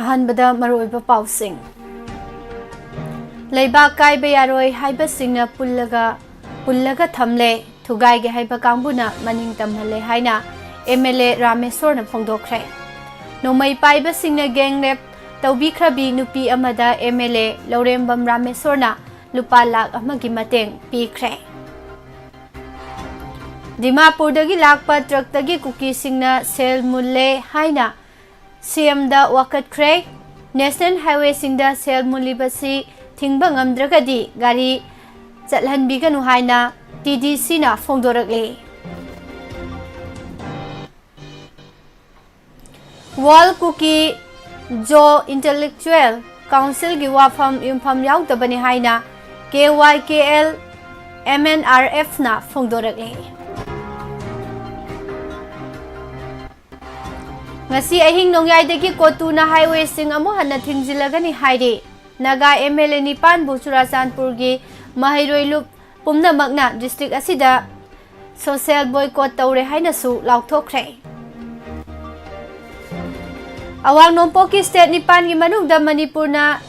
अहनबदा मरोइबा पाउसिंग लेबाक कायबा यारोय हाइबसिंगना पुल्लगा थमले थुगाइगे हाइबा कांगबुना मनिंग तमहले हाइना एमएलए रामेश्वरना फोंदोखरे नोमई पाइबसिंगना गैंगरेप तौबिख्रबी नुपी अमदा एमएलए लौरेंबम रामेश्वरना लुपा लाख अमगी मतेंग पीख्रे दिमापुरदगी लाकपा ट्रकतगी कुकीसिंगना सेल मुल्ले हाइना सीएमदा वाकटख्रे नेशनल हाईवे सिंगदा सेल मुलिबसी थिंगबा ngamdragadi gari chatlanbiganu haina TDC na phongdorakle World Cookie Jo Intellectual Council gi wafam yumpham yaudabani haina KYKL MNRF na phongdorakle ngasi ahing nongyai kotuna highway sing amu hanna thingzilagani haire Naga MLA Nipan Churachandpur gi Mahiroi Pumna Magna district asida social boycott tawre haina su laukthokre Awang Nompoki state Nipan gi manungda Manipur na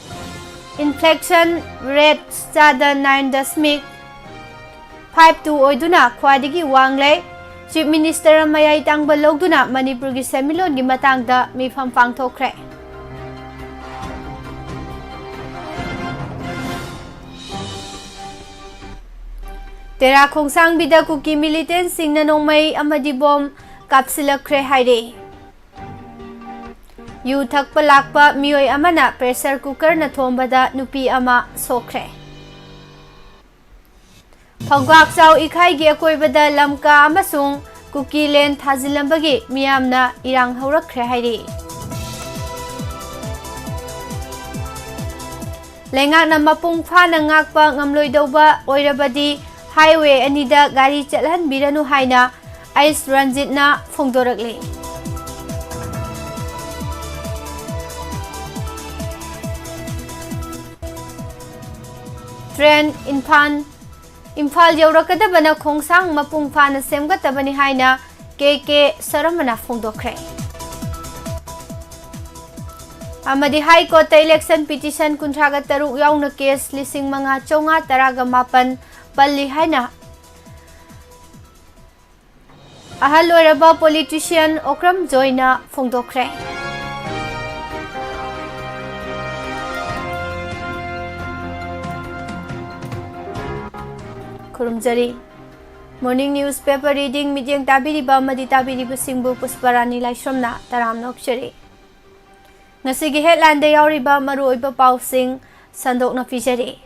infection rate sada 9.52 oiduna khwadigi wangle Chief Minister Mayai Tangba logduna Manipur gi semilon gi matangda mifam pangthokre Tera khongsang bida kuki militant singna nongmai amadi bom kapsilakre haire yu thakpa lakpa mioi amana pressure cooker na thombada nupi ama sokre Phagwak chau ikhai gi akoibada lamka amasung kuki len thazilambagi miyamna irang haurakre haire Lengak na mapung phana ngakpa ngamloi doba oirabadi Highway anida gari chalhan biranu haina Ice Ranjit na phongdorakle Train Imphal yaurakadabana khongsang mapung phana semgatabani haina KK Saramana phongdokre Amadi High Court election petition kuntraga taruk yauna case lising mga chonga taraga mapan Palli haina Ahal loiraba politician Okram Joyna phongdokre Kurumjari Morning newspaper reading midyang tabiriba madi tabiriba singbu Pusparani Laishromna taram nokshari Ngasigi headline da yauriba maruoiba pausing sandokna pijari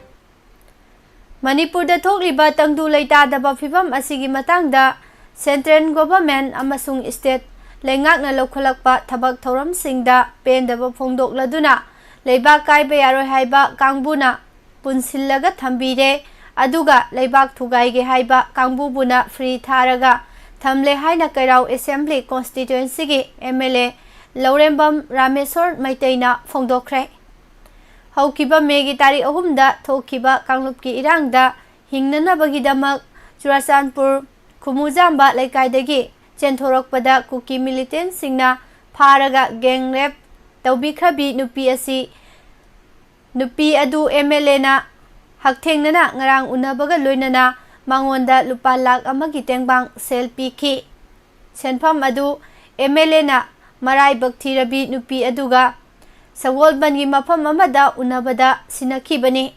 Manipur da thokliba tangdu leitadaba phibam asigi matangda central government amasung state lengakna lokholakpa thabak thoram singda pendaba phongdokladuna leibak kaiba yaroi haiba kangbuna punsillaga thambire aduga leibak thugaige haiba kangbubuna free tharaga thamle haina kairau assembly constituency gi MLA Laurembam Rameshwar Maiteina phongdokre Haukiba Megi Tari Ahumda Thokiba Kanglupki Irangda Hingnanabagidamak Churachandpur Kumuzamba Laikaidagi Chenthorokpada Kuki militant singna Pharaga gang rap Taubikhrabi nupi asi nupi adu MLA na Hakthengnana ngarang unabaga loinana mangonda lupa lakh amagi tengbang sel piki Senpham adu MLA na Marai Bakthirabi nupi aduga Sawolbangi mafam amada unabada sinakibani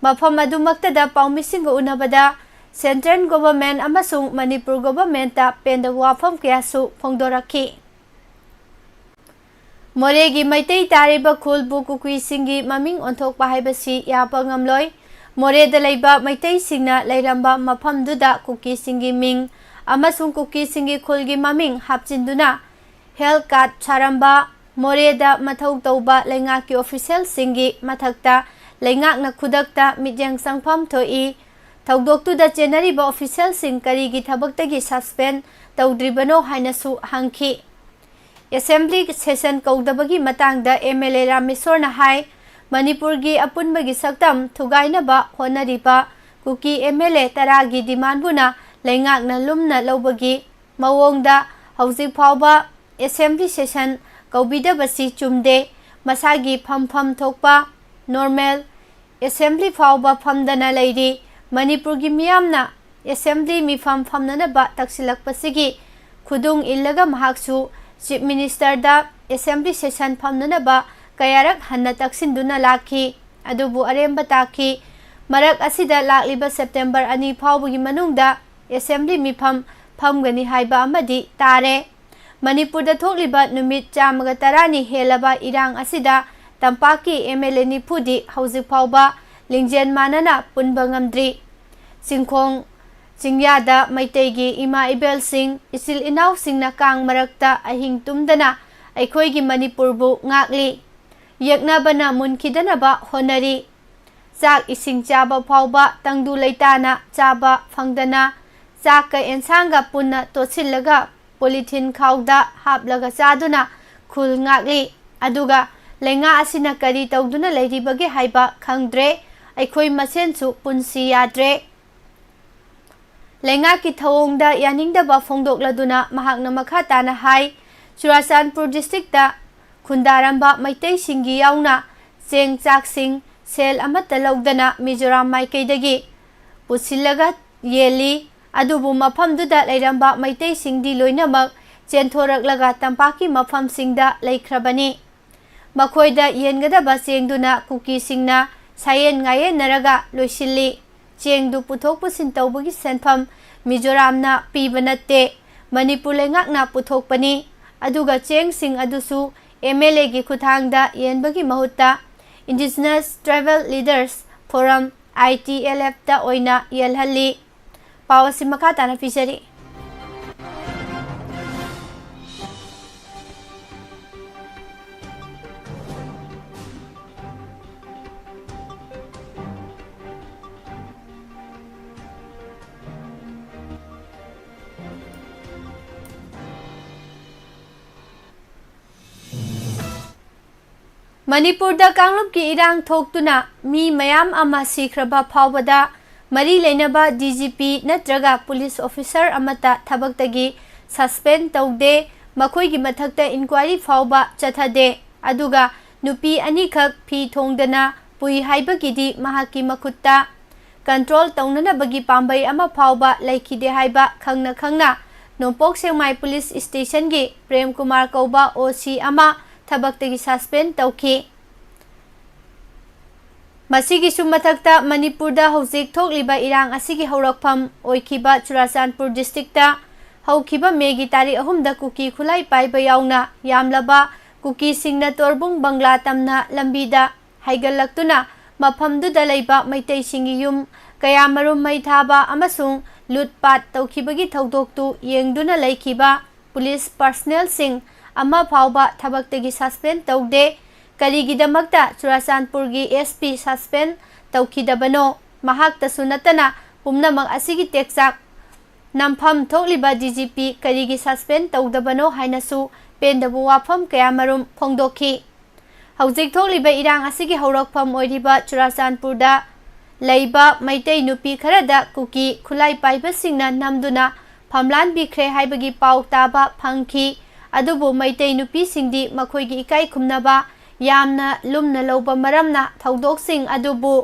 mafam adumaktada paumisinga unabada central government amasung Manipur government ta penda wafam kyasu phongdoraki Moregi Maitei tariba khulbu kukui singi maming onthokpa haibasi yapa ngamloi Moreda leiba Maitei singna leiramba mafam duda kuki singi ming amasung kuki singi khulgi maming hapchinduna health card charamba Moreda mathau tauba lengaki official singi mathakta lengakna khudakta midyang sangpham thoi thaudoktu da chenariba official sing karigi thabaktagi suspend tawdribano hainasu hangki assembly session kaudabagi matangda MLA Rameshwar na hai Manipur gi apunbagi saktam thugainaba honariba kuki MLA taragi demand buna lengakna lumna lobagi mawongda hauzik phawba assembly session Kaubida basi chumde masagi pham thokpa normal assembly fauba famdana leiri Manipur gi miyamna assembly mifam famnanaba taksilakpasigi khudung illaga mahaksu chief minister da assembly session famnanaba kayarak hanna taksinduna lakhi adubu aremba taki marak asida lakliba September 2 faubugi manungda assembly mifam famgani haiba amadi tare Manipur da thokliba numit chamaga tarani helaba irang asida tampaki MLA nifudi hauzik fauba lingjen manana punba ngamdri singkhong Singyada Maitegi Ima Ibel Singh Isil Inaw Singh na kang marakta ahing tumdana Aikhoygi Manipurbu ngakli Yaknaba na munkidanaba honari Sak ising chaba phauba tangdu leitana chaba fangdana Sak ka ensanga punna totsillaga polythene khawda haplaga chaduna khul ngakli Aduga lenga asina kari tawduna leiribage haiba khangdre Aikhoy masensu punsi yadre Lenga ki thawongda yaningdaba phongdokladuna mahakna makha tana hai Churachandpur district da khundaramba maitei singi yauna cheng chak sing sel amata lawdana Mizoram maikaidagi pusillaga yeli adubu mafamduda leiramba maitei singdi loinamak chenthораklaga tampaki mafam singda leikhrabani makhoida yengadaba chengduna kuki singna sayen ngaye naraga loisilli Chengdu puthok pusin tawbagi senpham Mizoramna piba natte Manipur lengakna puthokpani aduga cheng sing adusu MLA gi khuthangda yenbagi mahutta Indigenous Tribal Leaders Forum ITLF da oina yelhalli pawasi makha tana pisari Manipur da kanglop ki irang thoktuna mi mayam ama sikhraba phawbada mari leinaba DGP natraga police officer amata thabaktagi suspend tawde makhoi gi mathakta inquiry phawba chathade aduga nupi ani khak phi thongdana pui haibagidi mahaki makutta control tawnana bagi pambai ama phawba laikhide haiba khangna Nompok Sengmai police station gi Prem Kumar Kauba OC ama Thabaktagi suspend tawki Masigi sumathakta Manipur da hauzik thokliba irang asigi haurakpham oikhiba Churachandpur district da haukiba megi tari 3 da kuki khulai paiba yauna yamlaba kuki singna torbung bangla tamna lambida haigalaktuna mafamdu da leiba maitei singi yum kayamarum mai thaba amasung lutpat tawkhibagi thaudoktu yengduna laikhiba police personnel sing ama phawba thabaktagi suspend tawde karigidamakta Churachandpurgi SP suspend tawkhidabano mahakta sunatana pumnamak asigi teksak nampham thokliba DGP karigi suspend tawdabano hainasu pendabu wafam kayamarum phongdokhi hauzik thokliba irang asigi haurakpham oiriba Churachandpurda leiba maitei nupi kharada kuki khulai paiba singna namduna phamlan bikhre haibagi pau taba phangki adubu maitei nupi singdi makhoigi ikai khumnaba yamna lumna loba maramna thaudok sing adubu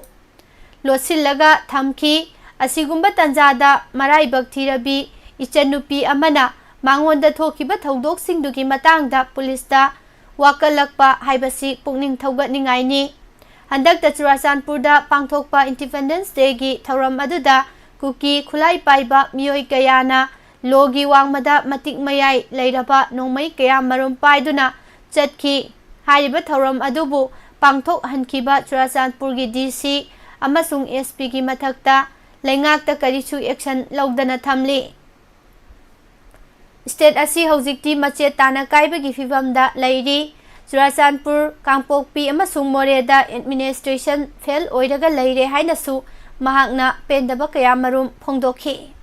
losillaga thamki asigumba tanjada maraibak thirabi ichanupi amana mangonda thokiba thaudok singdugi matangda polista wakalakpa haibasi pukning thaugatningai ni handakta Churachandpurda pangthokpa Independence Day gi thauram aduda kuki khulai paiba miyoi kayana logi wangmada matik mayai leiraba nongmai kaya marum paiduna chatki hariba thauram adubu pangthok hankiba Churachandpurgi DC amasung SP gi mathakta lengakta karichu action lawdana thamli state asi haujikti machet tana kaibagi fibamda leiri Churachandpur Kangpokpi amasung Moreda administration fail oiraga leire hainasu mahakna pendaba kaya marum phongdokhi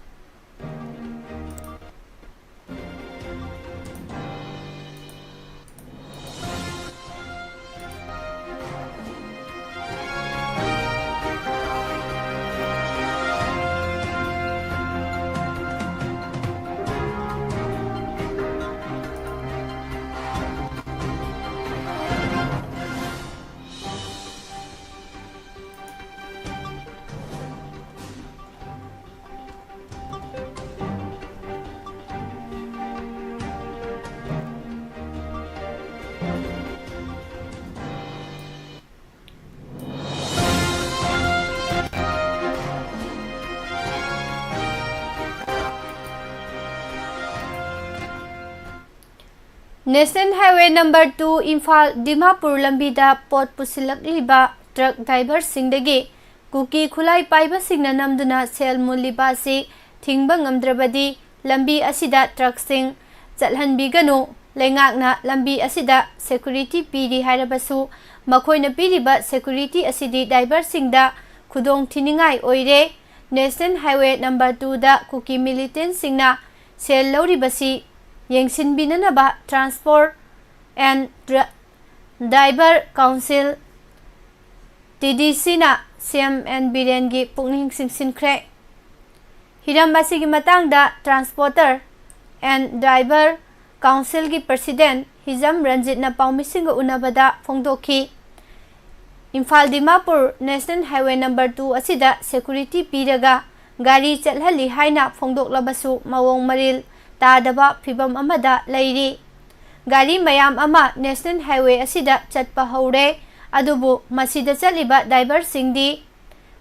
National Highway Number 2 Imphal Dimapur Lambida Pot Pusilakliba Truck Driver Singdagi Kuki Khulai Paiba Singna Namduna Sel Muliba Si Thingbang Amdrabadi Lambi Asida Truck Sing Zalhan Bigano Lengakna Lambi Asida Security Piri Hirabasu Makoina Piriba Security Asidi Driver Singda Kudong Tiningai Oire National Highway Number 2 da Kuki Militant Singna Sel Lauribasi Yengsin Binanaba Transport and Driver Council TDC na CM and Birengi Pungning Singsin Kre Hirambasi ki matang da Transporter and Driver Council ki President Hizam Ranjit na paumising unabada Fongdoki Imphal Dimapur National Highway Number 2 asida security piraga gari chalhali haina Fongdok labasu mawong maril Tadaba Pibam Amada Lairi Gari Mayam Ama National Highway Asida Chatpa Haure Adubu Masida Chaliba Driver Singdi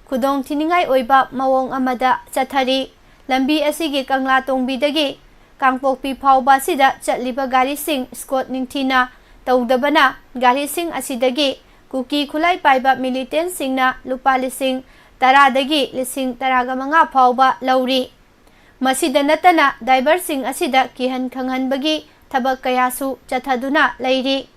Kudong Tiningai Oiba Mawong Amada Chathari Lambi Asigi Kangla Tongbidagi Kangpokpi Phauba Sida Chatliba Gari Sing Scott Ningtina Taudabana Gari Sing Asidagi Kuki Khulai Paiba Militant Singna Lupa Lising Taradagi Lising Taragamanga Phauba Lauri Masida natana driver sing asida kihan khanghan bagi thabak kayasu chathaduna lairi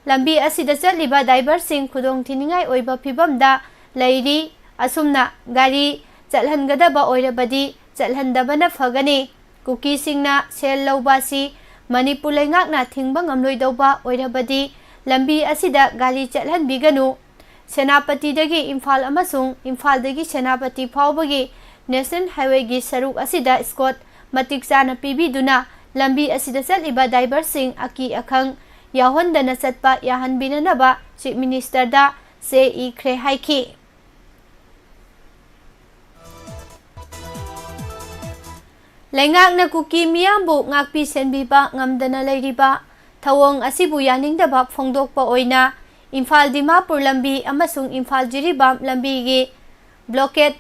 lambi asida chaliba driver sing khudong thiningai oiba phibamda lairi asumna gari chalhangadaba oirabadi chalhandabana phagani kuki singna sel lawbasi manipur leingakna thingba ngamloidauba oirabadi lambi asida gari chalhanbiganu senapati dagi imphal amasung imphal dagi senapati phawbagi National Highway gi saruk asida Scott matik sana pibiduna lambi asida chaliba driver sing aki akhang yahondana chatpa yahan binanaba Chief Minister da se I khre haiki Lengak na kuki miyambu ngakpi senbiba ngamdana leiriba thawong asibu yaningdaba phongdokpa oina Imphal Dimapur lambi amasung Imphal Jiribam lambi gi blockade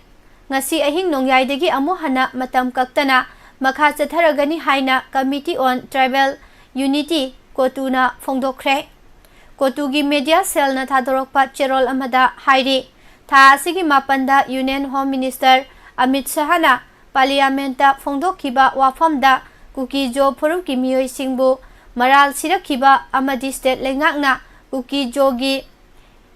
Ngasi ahing nongyaidagi amo hana matam kaktana makha chatharagani haina Committee on Tribal Unity Kotuna Fongdokre Kotugi Media Cell na thadorokpa cherol amada hairi tha asigi mapanda Union Home Minister Amit Shah na Parliamenta Fongdokhiba wafamda Kuki Jo Phoruki miyoi singbu maral sirakhiba amadi state lengakna Kuki Jogi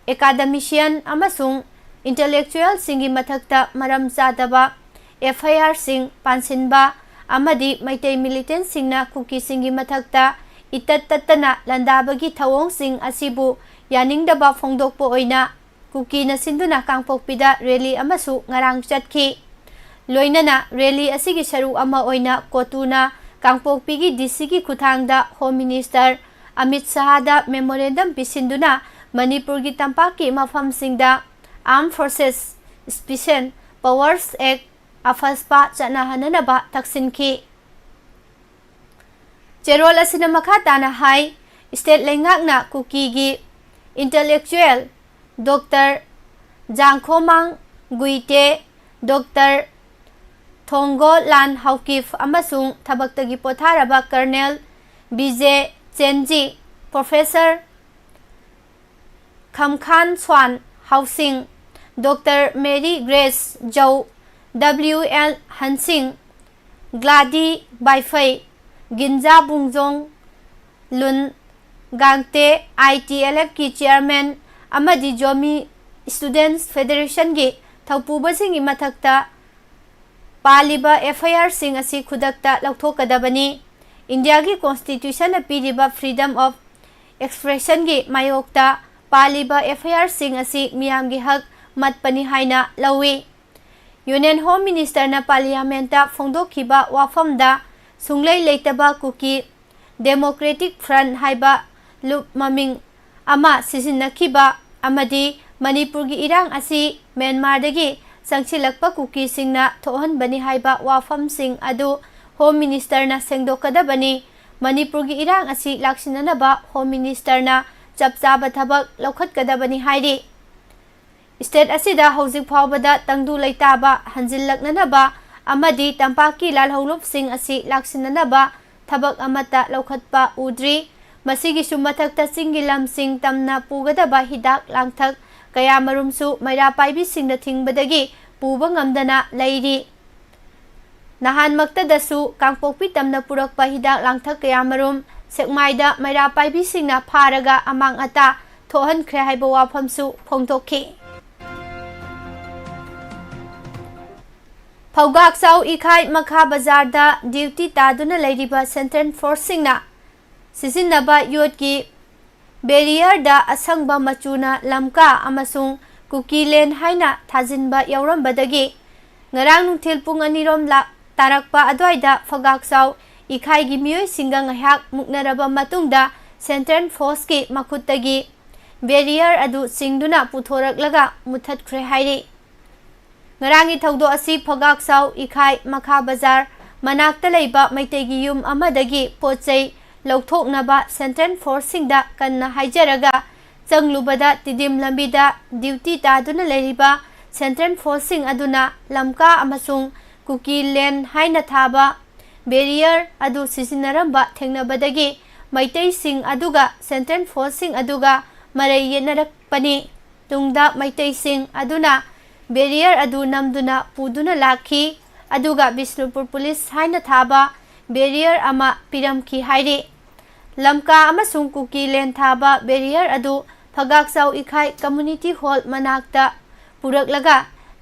academician amasung Intellectual Singi Mathakta Maram Zadaba FIR Sing Pansinba Amadi Maitei Militant Singna Kuki Singi Mathakta Itat Tatana Landabagi Thawong Sing Asibu Yaningdaba Fongdokpo Oina Kuki na Sinduna Kangpokpida Rally Amasu Ngarang Chatki Loinana Rally Asigi Saru Ama Oina Kotuna Kangpokpigi Disigi Kuthangda Home Minister Amit Shahada Memorandum Pisinduna Manipurgi Tampaki Mafam Singda Armed Forces Special Powers Act Afaspa Chanahananaba Taksinki Cherol asina makhatana hai state lengakna kukigi intellectual Dr. Jangkhomang Guite Dr. Thonggo Lan Haukif amasung thabaktagi potharaba Colonel BJ Chenji Professor Khamkhan Swan Housing Dr. Mary Grace Jau W.L. Hansing Gladi Baifai Ginja Bungjong Lun Gangte ITLF ki Chairman Amadi Jomi Students Federation gi Thaupuba Singi Mathakta Paliba FIR Sing asi khudakta lauthokadabani India gi Constitution na piriba Freedom of Expression gi mayokta Paliba FIR Sing asi miyam gi hak matpani haina lawi Union Home Minister na Parliamenta Fongdokhiba wafamda sunglei leitaba kuki Democratic Front haiba lup maming ama sisinakhiba amadi Manipur gi irang asi Myanmar dagi sangchilakpa kuki singna thohanbani haiba wafam sing adu Home Minister na sengdokadabani Manipur gi irang asi laksinanaba Home Minister na chapchaba thabak laukhatkadabani hairi State asida hojik phawbada tangdu leitaba hanjillaknanaba amadi tampaki lalholup sing asi laksinanaba thabak amata laukhatpa udri मसीगिसु मथक्ता चिंगी लमसिंग तमना पुगदबा हिदाक लांगथक कया मरुमसु मैरा पाइबिसिंगदा थिंगबदगी पुबा ngamdana Larry नहानमक्तदसु Kangpokpi तमना पुरकपा हिदाक लांगथक कया मरुम सेकमाइदा मैरा पाइबिसिंगना फारगा among अता थोहनख्रे हाइबा वाफमसु फोंदोखी फौगाकसाउ इखाई मखा बाजारदा duty तादुना लैरिबा central फोर्सिंगना सिजिन्नबा योटकी बेरियरदा Asangba मचुना लमका अमसुंग cookie लेन हाइना थाजिनबा यौरंबदगी ngarang nungthil pung anirom la tarakpa adwaida फौगाकसाउ इखाईगी मियोय सिंगा ngahak muknaraba matungda central force की मखुत्तगी barrier अदु सिंगदुना पुथोरकलगा मुथतख्रे हाइरे ngarang thौदो असि फौगाकसाउ इखाई मखा बाजार मनाक्ता लैबा मैतेगी युम अमदगी पोचै लौथोकनबा सेंट्रल फोर्सिंगदा कन्ना हाइजरगा चंगलुबदा तिदिम लंबिदा ड्यूटी तादुना लैरिबा सेंट्रल फोर्सिंग अदुना लमका अमसुंग कुकी लेन हाइना थाबा बेरियर अदु सिजिनरंबा थेंगनबदगी मैतै सिंग अदुगा सेंट्रल फोर्सिंग अदुगा मरै येनरकपनि तुंगदा मैतै सिंग अदुना बेरियर अदु नमदुना पुदुना लाखी अदुगा बिष्णुपुर पुलिस हाइना थाबा बेरियर अमा पिरमखी हाइरे लमका अमसुंग कुकी लेन थाबा बेरियर अदु फौगाकसाउ इखाई कम्युनिटी हॉल मनाक्ता पुरकलगा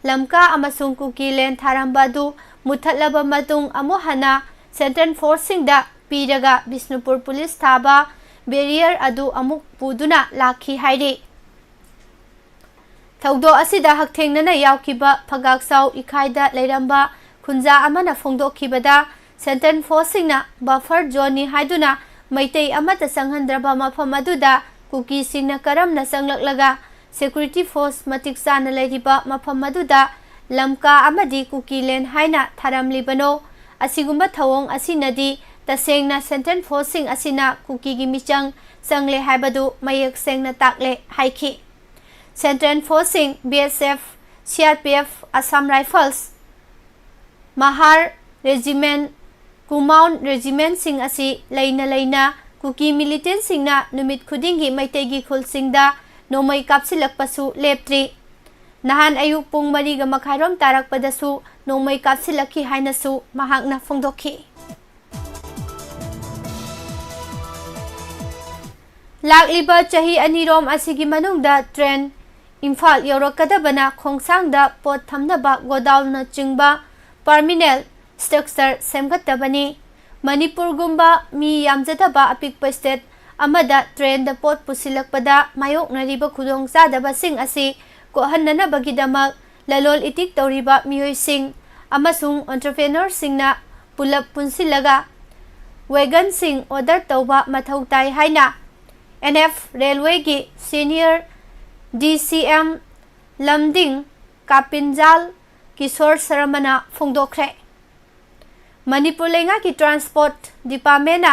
लमका अमसुंग कुकी लेन थारंबा अदु मुथतलबा मतुंग अमु हना सेंट्रल फोर्सिंगदा पीरगा बिष्णुपुर पुलिस थाबा बेरियर अदु अमुक पुदुना लाखी हाइरे थौदो असिदा हकथेंगनना यावकिबा फौगाकसाउ इखाईदा लैरंबा खुंजा अमना फोंदोखिबदा सेंट्रल फोर्सिंगना बफर जोनी हाइदुना मैतै अमता संहंद्रबा मफम अदुदा कुकी सिंगना करमना संगलकलगा सिक्योरिटी फोर्स मतिक चाना लैरिबा मफम अदुदा लमका अमदी कुकी लेन हाइना थारमलिबनो असिगुम्बा थवोंग असिनदी तसेंगना सेंट्रल फोर्सिंग असिना कुकीगी मिचंग संगले हाइबदु मयक सेंगना ताकले हाइखी सेंट्रल फोर्सिंग BSF CRPF Assam rifles Mahar regiment Kumaon regiment सिंग असी लैना लैना कुकी मिलिटेंट सिंगना नुमित खुदिंगी मैतेगी खुलसिंगदा नोमै कापसिलकपसु लेप्त्री नहान अयुक पुंग मरीगा मखाइरोम तारकपदसु नोमै कापसिलकी हाइनसु महाकना फोंदोखी लाकलिबा चही अनिरोम असिगी मनुंगदा ट्रेन इम्फाल यौरकदबना खोंगसांगदा पोत थमनबा गोडाउन चिंगबा पर्मिनेल स्ट्रक्चर सेमगतबनी मणिपुर गुम्बा मी यामजदबा अपिकपा स्टेट अमदा ट्रेन द पोत पुसिलकपदा मायोकनरिबा खुदोंगचादबसिंग असि कोहन्ननबगिदमक ललोल इतिक तौरिबा मियोयसिंग अमसुंग एंटरप्रेन्योरसिंगना पुलप पुनसिलगा वेगनसिंग ऑर्डर तौबा मथौ ताई हाइना एनएफ रेलवे की सीनियर डीसीएम लमदिंग कापिंजाल किशोर शर्मना फोंदोखरे मणिपुर लेंगा की ट्रांसपोर्ट डिपार्टमेंट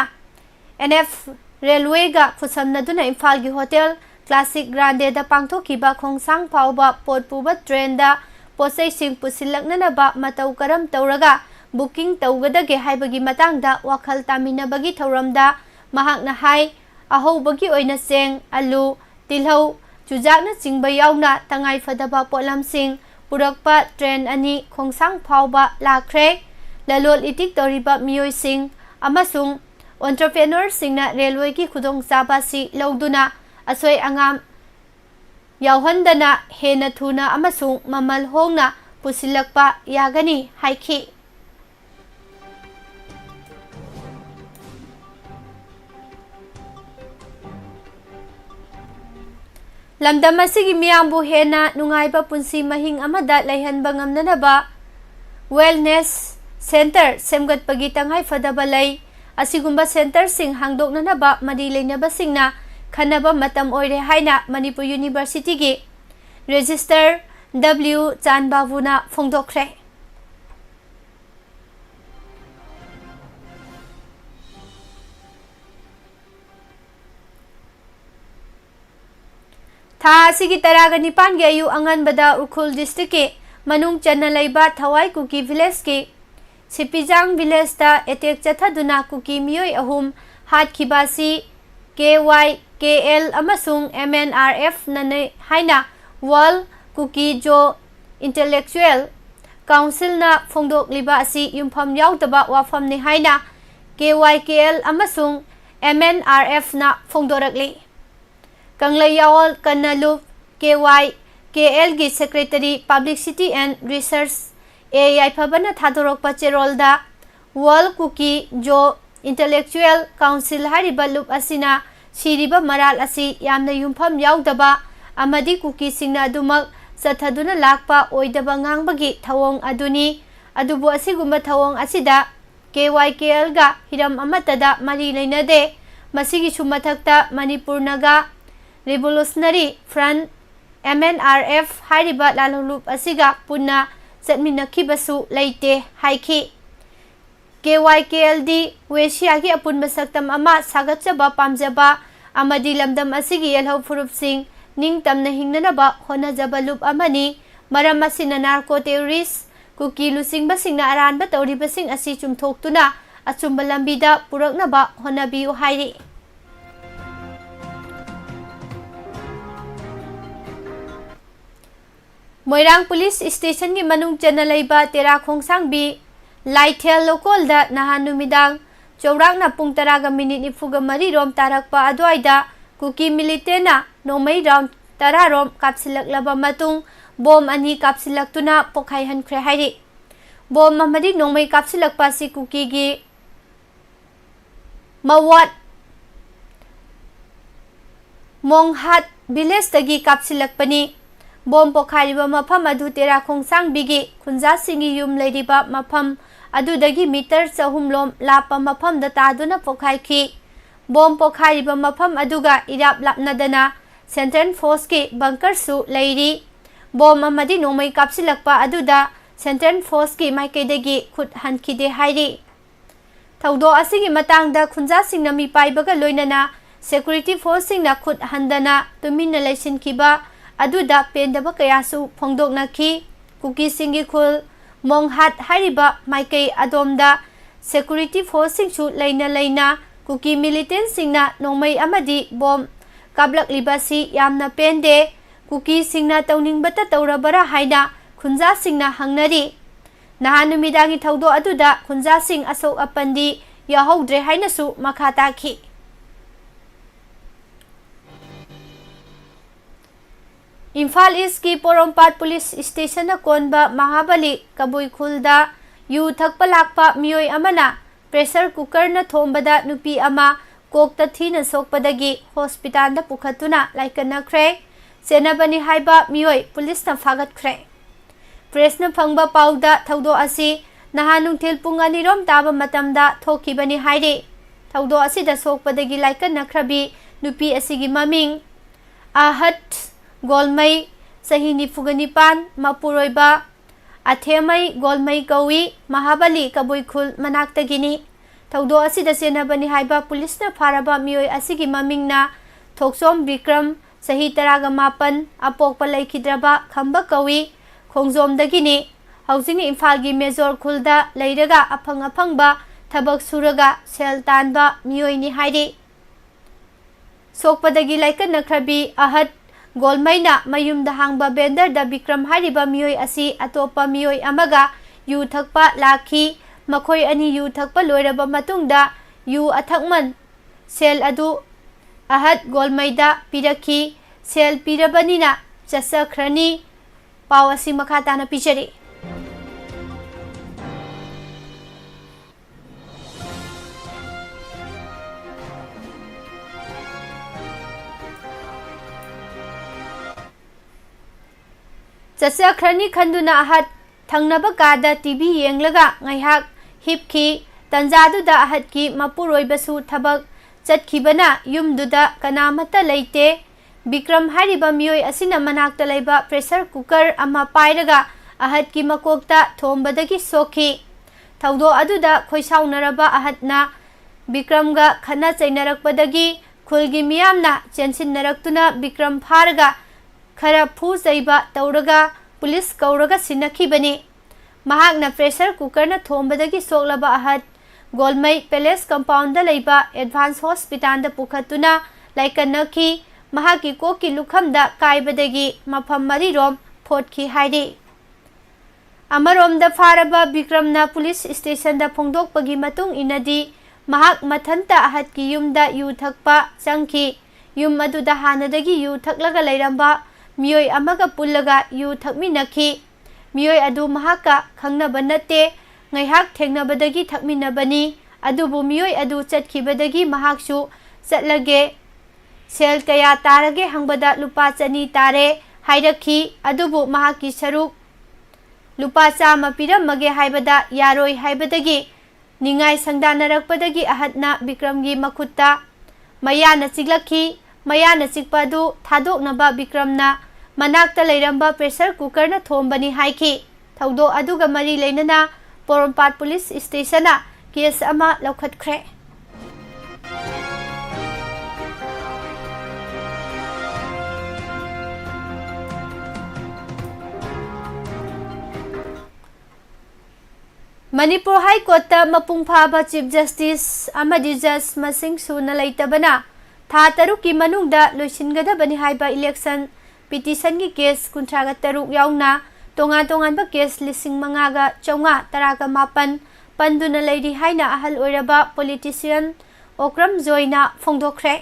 एनएफ रेलवे का खुसमनदुना इम्फाल की होटल क्लासिक ग्रांडे दा पांगथोखिबा खोंगसांग फाउबा पोट पुबा ट्रेन दा पोसैसिंग पुसिलकननबा मतौ करम तौरगा बुकिंग तौगदगे हाइबगी मतंगदा वखल तामिनबगी थौरमदा महाकना हाई अहौबगी ओइना सेंग आलू तिलहौ चुजाकना चिंगबा यावना तंगाई फदबा पोलमसिंग पुरकपा ट्रेन अनि खोंगसांग फाउबा लाख्रे ललोल इतिक तौरिबा मियोयसिंग अमसुंग एंटरप्रेन्योरसिंगना रेलवे की खुदोंगचाबासी लौदुना असोय अंगाम यावहंदना हेना थुना अमसुंग ममल होंगना पुसिलकपा यागनी हाइखी लमदम असिगी मियांबु हेना नुंगाइबा पुंसी महिंग अमदा लैहनबा ngamnanaba वेलनेस सेंटर सेमगतपगी तंगाई फदबा लै असिगुम्बा सेंटर सिंग हांगदोकननबा मरी लेनबसिंगना खनबा मतम ओइरे हाइना मणिपुर यूनिवर्सिटी की रजिस्टर डब्ल्यू चानबाबुना फोंदोखरे था असिगी तरागा निपान के अयु अंगनबदा उखुल डिस्ट्रिक्ट के मनुंग चन्ना लैबा थवाई कुकी विलेज के सिपिजांग विलेज ता एटेक चथादुना कुकी मियोय अहुम हातखिबासी KYKL amasung MNRF nane haina World Cookie Jo Intellectual Council na phongdok liba asi yumpham yaudaba wafam ni haina KYKL amasung MNRF na phongdorakli Kanglai Yawol Kanalu KYKL gi Secretary Publicity and Research Yaiphabana Thadorokpa Cherolda World Cookie Jo Intellectual Council hariba lup asina siriba maral asi yamna yumpham yaudaba amadi cookie singna adumak sathaduna lakpa oidaba ngangbagi thawong aduni adubu asigumba thawong asida KYKL ga hiram amatada mari leinade masigi sumathakta Manipur naga Revolutionary Front MNRF hariba lalulup asiga punna satminakibasu leite haiki KYKLD Weshiagi apunba saktam ama sagatjaba pamjaba amadi lamdam asigi yelhau furup sing ningtamna hingnanaba honajaba lup amani maram asina narco terrorist kuki lusingba singna aranba tawriba sing asi chumthoktuna achumba lambida puraknaba honabiu hairi Moirang Police Station gi manung chana leiba tera khongsangbi Laithel Local da nahan numidang chowrakna pung 10:40 rom tarakpa adwaida kuki militena nomai round 10 rom kapsilaklaba matung bom ani kapsilaktuna pokhai hankhre hairi bom amadi nomai kapsilakpa si kuki gi Mawat Monghat village tagi kapsilakpani bom pokhariba mafam adu tera khongsang bigi khunja singi yum leiriba mafam adudagi meter 3 lom lapa mafam da taduna pokhaiki bom pokhariba mafam aduga irap lapnadana Central Force ki bunker su leiri bom amadi nomai kapsilakpa aduda Central Force ki maikaidagi khut hankhide hairi thaudo asigi matangda khunja singna mi paibaga loinana security force singna khut handana tumina leisinkiba aduda pendaba kayasu phongdoknaki kuki singi khul Monghat hariba maikai adomda security force singchu leina kuki militant singna nomai amadi bom kablak libasi yamna pende kuki singna tawningbata tawrabara haina khunja singna hangnari nahanumidangi thaudo aduda khunja sing asok apandi yahodre haina su makhata ki Imphal East ki Porompat Police Station na konba Mahabali Kabui Khulda yu thakpa lakpa miyoi amana pressure cooker na thombada nupi ama kokta thina sokpadagi hospital da pukhatuna laikana khre senabani haiba miyoi police na fagat khre press na phangba pauda thaudo asi nahanung thil pungani rom taba matamda thokibani haire thaudo asi da sokpadagi laikana khrabi nupi asigi maming Ahat Golmai Sahini Fuganipan Mapuroiba Athemai Golmai Kawi Mahabali Kabuikhul Manaktagini Thaudo asida senabani haiba police na faraba miyoi asigi mamingna Thoksom Bikram Sahi 18 apokpa laikhidraba khamba kawi khongjomdagini hausini Imphal Major Khulda leiraga afangba thabak suraga sel tanba miyoi ni hairi sokpadagi laikana khrabi Ahat Golmaina mayumda hangba bender da Bikram hariba miyoi asi atopa miyoi amaga yu thakpa lakhi makhoi ani yu thakpa loiraba matungda yu athakman sel adu Ahat Golmaida pirakhi sel pirabanina chasakhrani pawasi makhata na pichari Chasakhrani khanduna Ahat thangnaba kada TV yenglaga ngaihak hipki tanjaduda Ahat ki mapuroibasu thabak chatkibana yumduda kanamata leite Bikram hariba miyoi asina manakta leiba pressure cooker ama pairaga Ahat ki makokta thombadagi sokhi thaudo aduda khoisaunaraba Ahatna Bikramga khana chainarakpadagi khulgi miyamna chensinnaраktuna Bikram pharaga khara phu zaiba tauraga police kauraga sinakibani mahakna pressure cooker na thombadagi soklaba Ahat Golmai Palace Compound da leiba Advanced Hospital da pukhatuna laikannaki mahaki koki lukhamda kaibadagi mafam marirom photki hairi. Amarom da faraba Bikramna Police Station da phongdokpagi matung inadi mahak mathanta ahatki yumda yu thakpa changki yum aduda hanadagi yu thaklaga leiramba miyoi amaga pullaga yu thakminaki miyoi adu mahaka khangnaba natte ngaihak thengnabadagi thakminabani adubu miyoi adu chatkibadagi mahaksu chatlage sel kaya tarage hangbada lupa chani tare hairakhi adubu mahaki saruk lupa chama piramage haibada yaroi haibadagi ningai sangdanarakpadagi ahatna Bikramgi makutta mayana chiglakhi mayana chikpadu thadoknaba Bikramna manakta leiramba pressure cooker na thombani haiki thaudo aduga mari leinana Porompat Police Station na case ama laukhatkre. Manipur High Court ta mapung phaba Chief Justice amadi Judge masing suna leitabana tha taruki manungda loisingadabani haiba election petition gi case kuntraga taruk yauna tongan ba case lising mangaga chonga taraga mapan panduna leidi haina ahal oiraba politician Okram Joina phongdokre.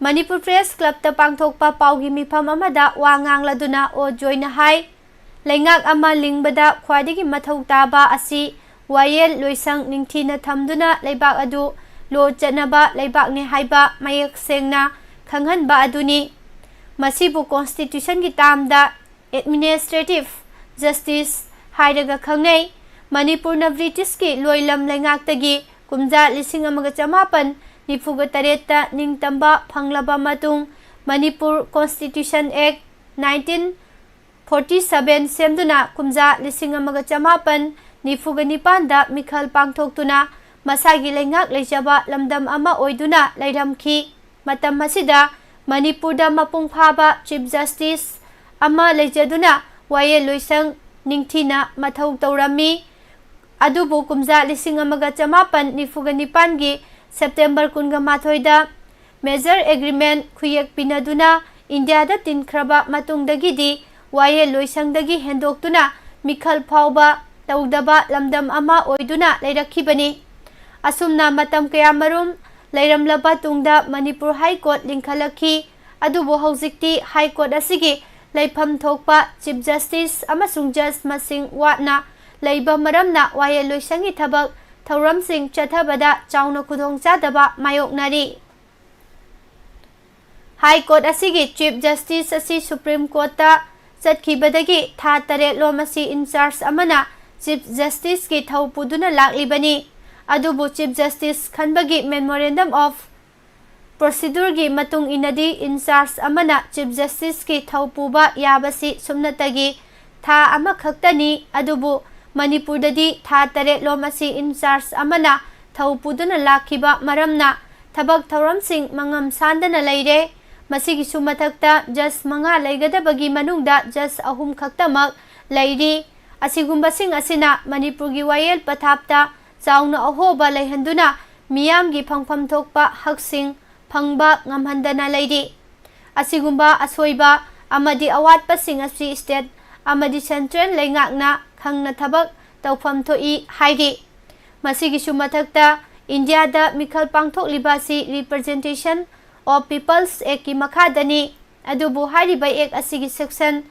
Manipur Press Club ta pangthokpa paugi mifam amada wa ngangladuna o Joina hai Lengak ama lingbada khwadigi mathau taba asi wayel loisang ningthina thamduna leibak adu lo chanaba leibak ni haiba mayak sengna khanghanba aduni masibu constitution gi tamda administrative justice hairaga khangnei Manipur na British ki loilam lengak tagi kumja 1998 ta ningtamba phanglaba matung Manipur Constitution Act 1947 semduna kumja 1998 da mikhal pangthoktuna masagi lengak leijaba lamdam ama oiduna leiramkhi matam masida Manipur da mapung phaba Chief Justice ama leijaduna waye loisang ningthina mathau taurami adubu kumja 1998 gi September 18 da Major Agreement khuyek pinaduna India da tinkraba matungdagidi waye loisangdagi hendoktuna mikhal phauba tawdaba lamdam ama oiduna leirakhibani asumna matam kayamarum leiramlaba tungda Manipur High Court lingkhalakhi adubu haujikti High Court asigi leifam thokpa Chief Justice amasung judge masing watna leiba maramna waye loisangi thabak thauramsing chathabada chauna khudong chadaba mayoknari High Court asigi Chief Justice asi Supreme Court ta chatkibadagi tha tare lomasi in charge amana Chief Justice ki thau puduna laklibani adubu Chief Justice khanbagi memorandum of procedure gi matung inadi in charge amana Chief Justice ki thau puba yabasi sumnatagi tha ama khaktani adubu Manipur dadi tha tare lomasi in charge amana thau puduna lakhiba maramna thabak thauramsing mangam sandana leire masigi sumathakta just manga leigadabagi manungda just ahum khaktamak leiri asigumbasing asina Manipur gi wayel pathapta chauna ahoba leihanduna miyam gi phangpham thokpa haksing phangba ngamhandana leiri asigumba asoiba amadi awatpasing asi state amadi central leingakna khangna thabak tawpham thoi hairi masigi sumathakta India da mikhal pangthok libasi Representation of People's Act ki makhadani adubu hariba Act asigi section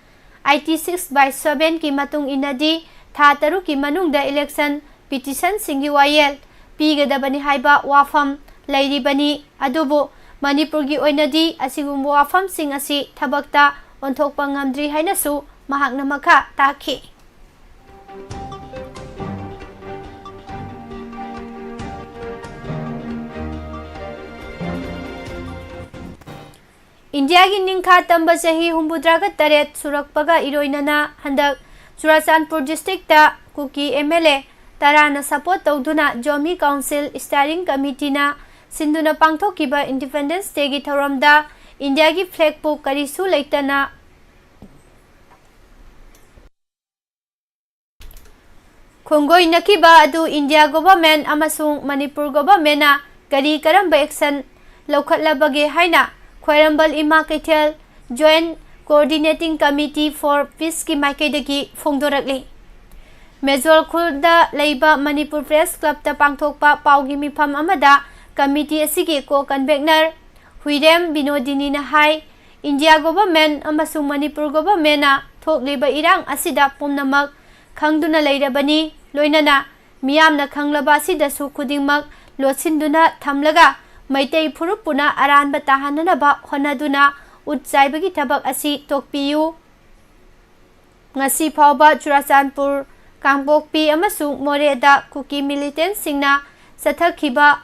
86/7 ki matung inadi tha taru ki manungda election petition singi wayel pigadabani haiba wafam leiribani adubu Manipur gi oinadi asigumbu wafam sing asi thabakta onthokpa ngamdri hainasu mahakna makha takhi India gi ningkha tamba chahi humbudraga taret surakpaga iroinana handak Churachandpur district ta kuki MLA tarana support tawduna Jomi Council Steering Committee na sinduna pangthokiba Independence Day gi thoramda India gi flag pu karisu leitana Khungoi nakiba adu India government amasung Manipur government na kari karamba action laukhatlabage haina Khwairambal Ima Kaithel Joint Coordinating Committee for Peace ki maikaidagi phongdorakli. Major Khurda leiba Manipur Press Club ta pangthokpa paugi mifam amada committee asigi co-convener Huirem Binodini na hai India government amasung Manipur government na thokliba irang asida pumnamak khangduna leirabani loinana miyamna khanglaba asidasu khudingmak lotsinduna thamlaga Maitei Purupuna aranba tahananaba honaduna utsaibagi thabak asi tokpiyu. Ngasi phawba Churachandpur Kangpokpi amasung Moreda Kuki militant singna sathakhiba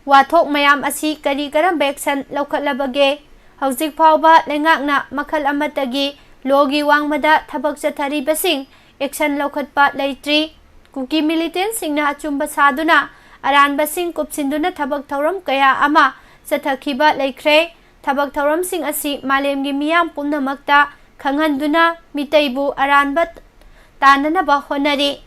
wathok mayam asi kari karamba action laukhatlabage hauzik phawba lengakna makhal amatagi logi wangmada thabak chatharibasing action laukhatpa leitri. Kuki militant singna achumba saduna aranbasing kupsinduna thabak thauram kaya ama sathakhiba leikre. Thabak thauram sing asi malemgi miyam pumnamakta khanghanduna mitaibu aranba tananaba honari.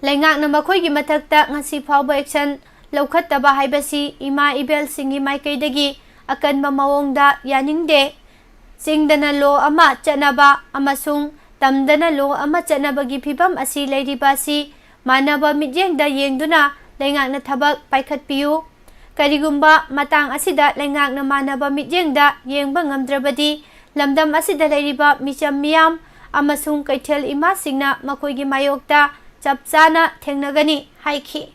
Lengakna makhoigi mathakta ngasi phawba action laukhattaba haibasi Ima Ibel singi maikaidagi akanba mawongda yaningde. Singdana lo ama chanaba amasung tamdana lo ama chanabagi phibam asi leiribasi manaba midyengda yengduna lengakna thabak paikhatpiyu. Karigumba matang asida lengakna manaba midyengda yengba ngamdrabadi lamdam asida leiriba micham miyam amasung Kaithel Ima singna makoigi mayokta chapchana thengnagani haikhi.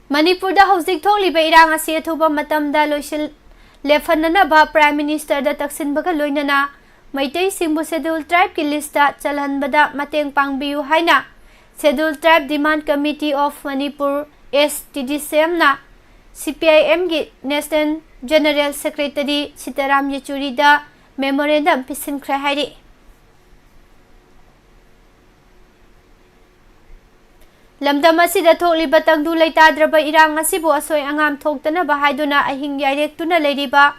Manipurda hauzik thokliba irang asi athuba matamda loisil lefhananaba Prime Minister da taksinbaga loinana Maitei singbu Scheduled Tribe ki lista chalhanbada mateng pangbiyu haina Scheduled Tribe Demand Committee of Manipur STDCM na CPIM ki National General Secretary Sitaram Yechuri da memorandum pisinkre hairi. Lamdam asida thokliba tangdu leitadraba irang asibu asoi angam thoktanaba haiduna ahing yairektuna leiriba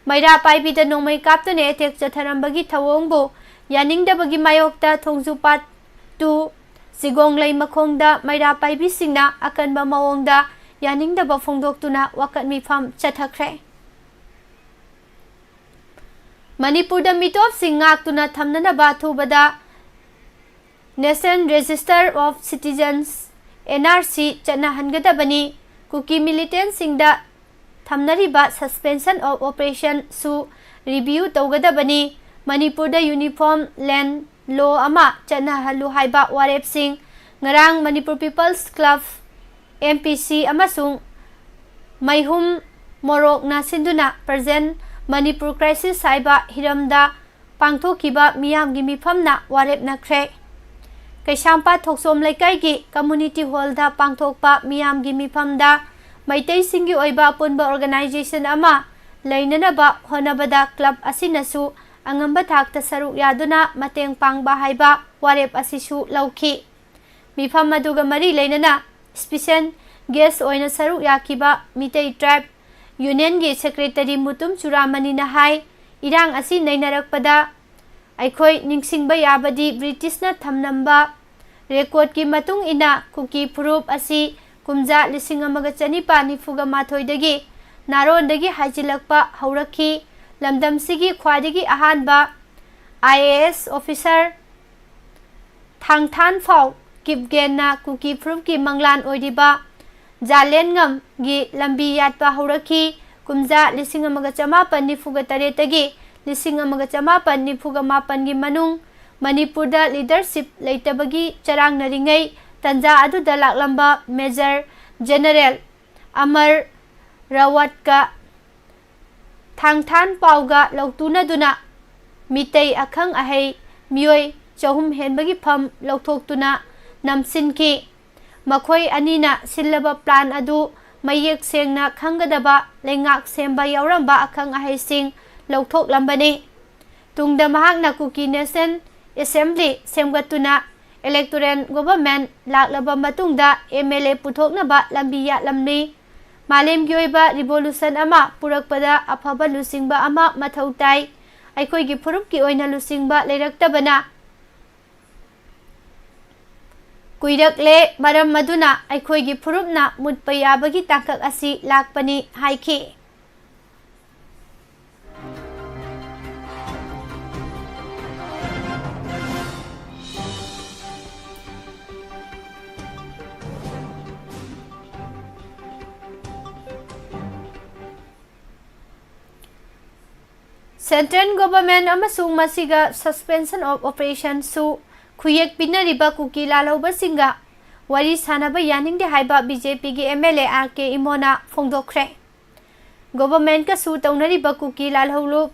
Maira paibida nongmai kaptune attack chatharambagi thawongbu yaningdabagi mayokta thongjupat tu Sigonglai makhongda Maira paibi singna akanba mawongda yaningdaba phongdoktuna wakat mifam chathakre. Manipurda mitop sing ngaktuna thamnanaba thubada National Register of Citizens NRC chanahangadabani Kuki militant singda thamnariba suspension of operation su review tawgadabani Manipurda Uniform Land Law ama chanahalu haiba warep sing ngarang Manipur People's Club MPC amasung Maihum Morok na sinduna present Manipur crisis haiba hiramda pangthokiba miyamgi mifamna warep nakre. Kaisampa thoksom leikaigi community hall da pangthokpa miyamgi mifamda Maitei singi oiba apunba organization ama leinanaba honabada club asinasu angamba thakta saruk yaduna mateng pangba haiba warep asisu lauki. Mifam aduga mari leinana special guest oina saruk yakiba Mitei Tribe Union gi Secretary Mutum Churamani na hai irang asi nainarakpada aikhoi ningsingba yabadi British na thamnamba record ki matung ina Kuki Phurup asi kumja 1994 dagi naron dagi hajilakpa haurakhi lamdam sigi khwadagi ahanba IAS officer thangthan phau kipgenna Kuki Phurup ki manglan oidiba Jalen ngam gi lambi yatpa haurakhi kumja 1998 dagi 1998 gi manung Manipurda leadership leitabagi charang naringai tanja aduda laklamba Major General Amar Rawat ka thangthan pauga lautuna duna mitei akhang ahai mioi chahum henbagi pham lauthokutuna namsinki makhoi anina sillaba plan adu mayek sengna khangadaba lengak semba yauramba akhang ahai sing lauthok lambani tungda mahakna Kuki Nation Assembly semgatuna electoral government laklaba matungda MLA puthoknaba lambi yatlamni malemgi oiba revolution ama purakpada afaba lusingba ama mathau tai ꯑꯩꯈꯣꯏꯒꯤ ꯐꯨꯔꯨꯞꯀꯤ ꯑꯣꯏꯅ ꯂꯨꯆꯤꯡꯕ ꯂꯩꯔꯛꯇꯕꯅ ꯀꯨꯏꯔꯛꯂꯦ ꯃꯔꯝ ꯑꯗꯨꯅ ꯑꯩꯈꯣꯏꯒꯤ ꯐꯨꯔꯨꯞꯅ ꯃꯨꯠꯄ ꯌꯥꯕꯒꯤ ꯇꯥꯡꯀꯛ ꯑꯁꯤ ꯂꯥꯛꯄꯅꯤ ꯍꯥꯏꯈꯤ꯫ Central Government amasung masiga suspension of operation su khuyek pinariba kuki lalauba singa wari sanaba yaningde haiba BJP gi MLA RK Imona phongdokre government ka su taunariba kuki lalhulu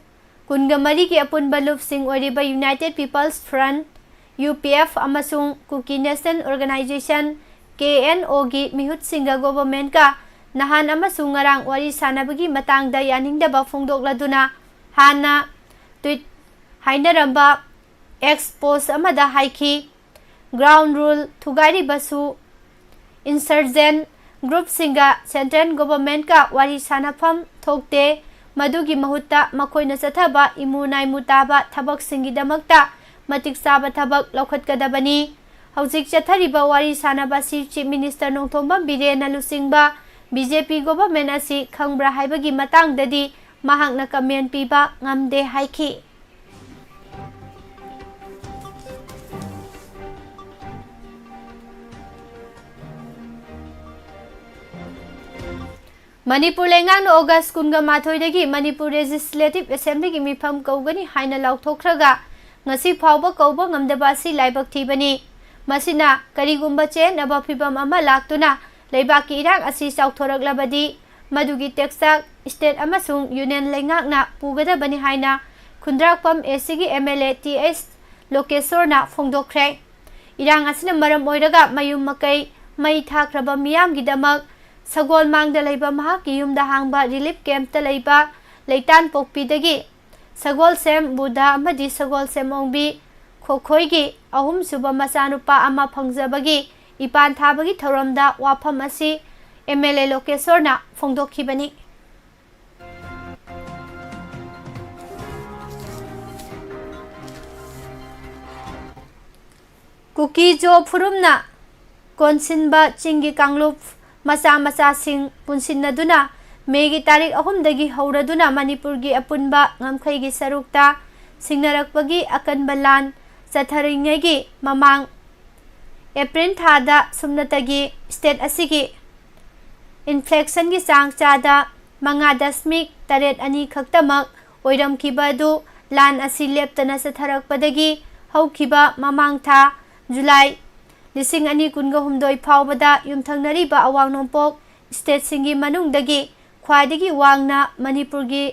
kunga mari gi apunba lup sing oriba United People's Front UPF amasung kuki National Organization KNO gi mihut singa government ka nahan amasung ngarang wari sanabagi matangda yaningdaba phongdokladuna Hana tweet hainaramba expose amada haiki ground rule thugari basu insurgent group singa central government ka wari sanafam thokte madugi mahutta makoina sathaba imunai mutaba thabak singi damakta matik saba thabak lokhatkadabani hojik chathariba wari sanaba si chief minister Nongthomba Birena Lusingba BJP government asi khangbra haibagi matangdadi mahakna comment piba ngamde haiki Manipur lengang no August kunga mathoidagi Manipur Legislative Assembly gi mifam kaugani haina lauthokraga ngasi phawba kauba ngamdaba si laibak thibani masina karigumba chen naba phibam ama laktuna leibaki irang asi chauthoraklabadi madugi texak state amasung union lengakna pugadabani haina khundrakpam ACG MLA TS Lokesorna phongdokre irang asina maram oiraga mayum makai mai thakraba miyam gidamak sagol mangda leiba mahaki yumda hangba relief camp ta leiba leitan pokpidagi sagol sem buddha amadi sagol sem ongbi khokhoigi ahum suba masanupa ama phangjabagi ipan thabagi thoramda wafam asi MLA Lokesorna phongdokhibani Kuki jo phurumna konsinba chingi kanglup masa sing punsinnaduna megi tarik ahumdagi hauraduna Manipur gi apunba ngamkhaigi sarukta singnarakpagi akanbalan satharingegi mamang April thada sumnatagi state asigi inflation gi sang chada 5.8 khaktamak oiramkibadu lan asi leptana satharakpadagi haukiba mamang tha July 2022 phawbada yumthangnariba awang nompok state singi manungdagi khwadagi wangna Manipur gi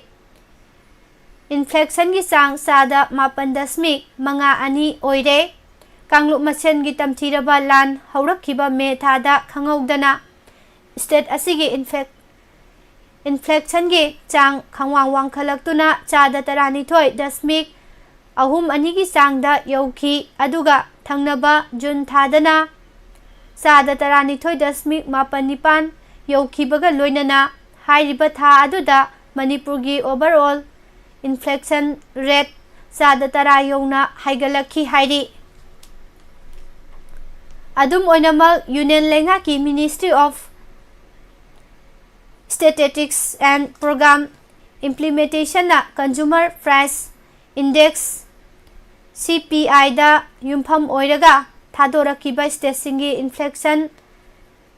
inflation gi sang sada 8.2 oire kanglup masen gi tamthiraba lan haurakhiba me thada khangogdana state asigi inflation gi chang khangwang wangkhalaktuna chada 12.2 gi sangda yauki aduga thangnaba June thadana chada 12.9 yaukibaga loinana hairiba tha aduda Manipur gi overall inflation rate chada 10 yauna haigalakhi hairi adum oinamak union lengaki Ministry of Statistics and Program Implementation na Consumer Price Index CPI da yumpham oiraga thadorakiba state singi inflation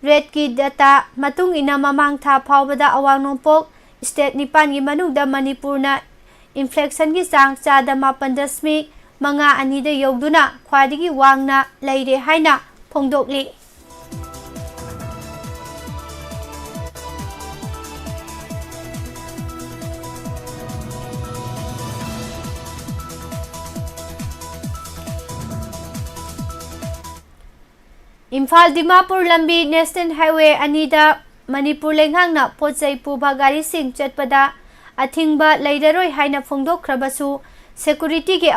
rate ki data matung ina mamang tha phawbada awang nompok state 9 gi manungda Manipur na inflation gi sang chada 8.2 da yogduna khwadigi wangna leire haina phongdokli Imphal Dimapur lambi National Highway anida Manipur lenghangna pochai puba gari sing chatpada athingba leidaroi haina phongdokkhrabasu security gi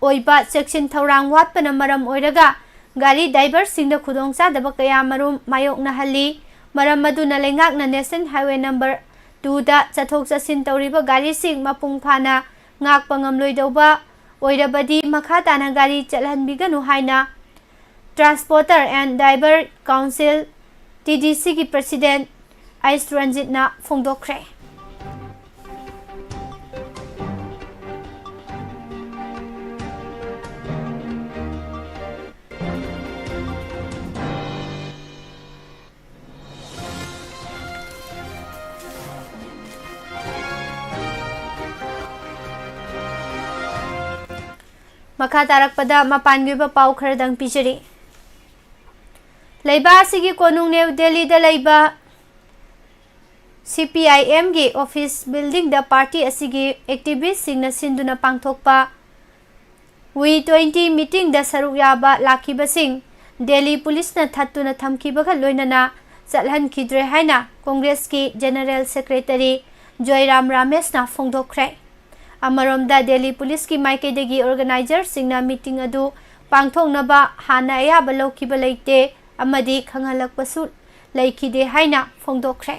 oiba section thorang watpana maram oiraga gari driver singda khudongcha daba kaya marum mayokna halli maram maduna lengakna National Highway number 2 da chathok chasin tawriba gari sing mapung phana ngakpa ngamloidauba oirabadi makha tana gari chalhanbiganu haina Transporter and Driver Council TDC की President Ais Ranjit na फोंदोखरे। मखा तारकपदा मपानगिबा पाउ खरदंग पिजरी। लैबा सिगी कोनुंग new Delhi दा लैबा CPIM गी office building दा party असिगी activist सिंगना सिंदुना पांगथोकपा We20 meeting दा सरुक याबा लाखिबा सिंग Delhi police न थत्तुना थमखिबगा लोइनना चलहनखिद्रे हाइना कांग्रेस की जनरल सेक्रेटरी जयराम रमेश ना फोंदोखरे। अमरोमदा दिल्ली पुलिस की माइकेदगी ऑर्गेनाइजर सिंगना मीटिंग अदु पांगथोंगनबा हाना अयाबा लौखिबा लैते अमदी खंगहलकपसु लैखिदे हाइना फोंदोखरे।